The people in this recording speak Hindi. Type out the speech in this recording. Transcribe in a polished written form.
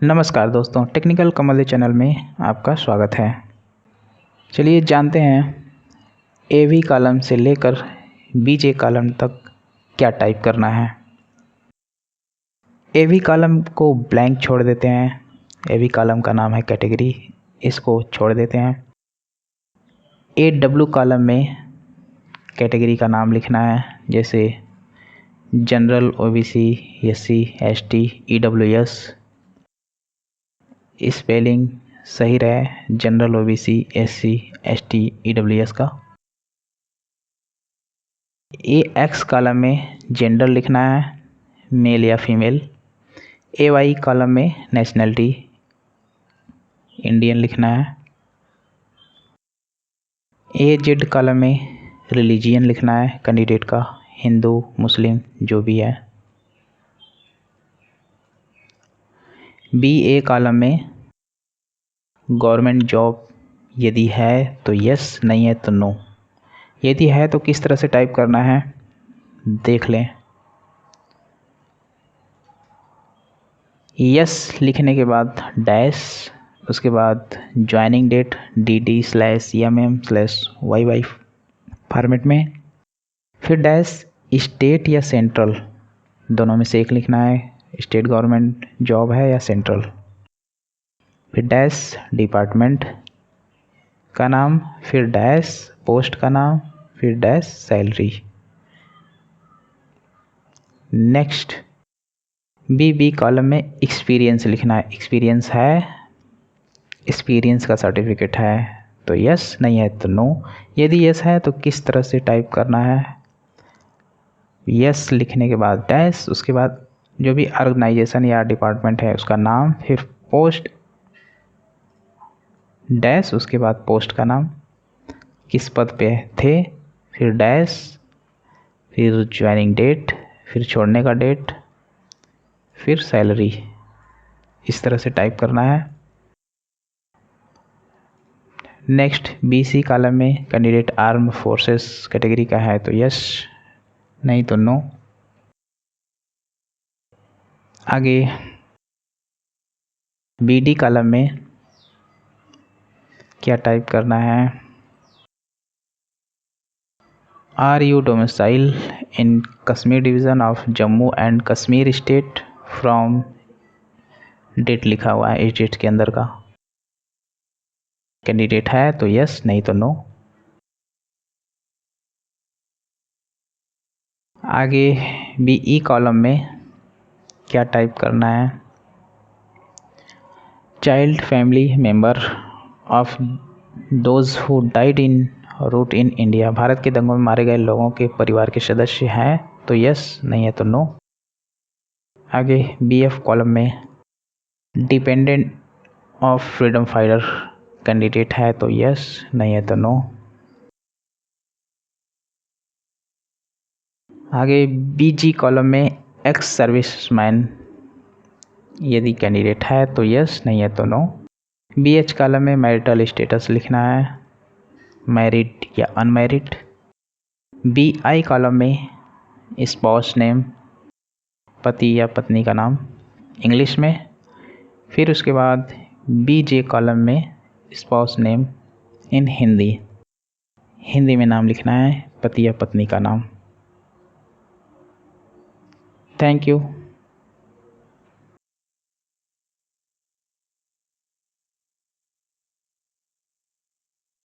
नमस्कार दोस्तों, टेक्निकल कमल चैनल में आपका स्वागत है। चलिए जानते हैं AV कॉलम से लेकर BJ कॉलम तक क्या टाइप करना है। AV कॉलम को ब्लैंक छोड़ देते हैं। AV कॉलम का नाम है कैटेगरी, इसको छोड़ देते हैं। AW कॉलम में कैटेगरी का नाम लिखना है, जैसे general, OBC, SC, ST, EWS। Spelling सही रहे general, OBC, SC, ST, EWS का। AX कॉलम में जेंडर लिखना है, मेल या फीमेल। AY कॉलम में नेशनलिटी इंडियन लिखना है। AZ कॉलम में रिलीजियन लिखना है कैंडिडेट का, हिंदू, मुस्लिम जो भी है। BA कॉलम में गवर्नमेंट जॉब यदि है तो यस, नहीं है तो नो। यदि है तो किस तरह से टाइप करना है देख लें। यस लिखने के बाद डैश, उसके बाद ज्वाइनिंग डेट DD/MM/YY फॉर्मेट में, फिर डैश स्टेट या सेंट्रल, दोनों में से एक लिखना है, स्टेट गवर्नमेंट जॉब है या सेंट्रल। फिर डैश डिपार्टमेंट का नाम, फिर डैश पोस्ट का नाम, फिर dash salary. Next BB column में एक्सपीरियंस लिखना है। एक्सपीरियंस है, एक्सपीरियंस का सर्टिफिकेट है तो यस, नहीं है तो नो। यदि यस है तो किस तरह से टाइप करना है, यस लिखने के बाद डैश, उसके बाद जो भी ऑर्गेनाइजेशन या डिपार्टमेंट है उसका नाम, फिर पोस्ट डैश, उसके बाद पोस्ट का नाम, किस पद पे थे, फिर डैश, फिर ज्वाइनिंग डेट, फिर छोड़ने का डेट, फिर सैलरी। इस तरह से टाइप करना है। नेक्स्ट BC कॉलम में कैंडिडेट आर्म फोर्सेस कैटेगरी का है तो यस, नहीं तो नो। आगे BD कॉलम में क्या टाइप करना है, are you domicile in Kashmir division of Jammu and Kashmir state from, date लिखा हुआ है इस डेट के अंदर का। कैंडिडेट है तो यस, नहीं तो नो। आगे BE कॉलम में क्या टाइप करना है, child family member of those who died in route in India, Bharat के दंगों में मारे गए लोगों के परिवार के सदस्य हैं तो यस, नहीं है तो नो। आगे BF कॉलम में dependent of freedom fighter candidate है तो यस, नहीं है तो नो। आगे BG कॉलम में एक्स सर्विसमैन यदि कैंडिडेट है तो यस, नहीं है तो नो। BH कॉलम में मैरिटल स्टेटस लिखना है, मैरिड या अनमैरिड। BI कॉलम में स्पाउस नेम, पति या पत्नी का नाम इंग्लिश में। फिर उसके बाद BJ कॉलम में spouse name in Hindi, Hindi में नाम लिखना है, पति या पत्नी का नाम। Thank you.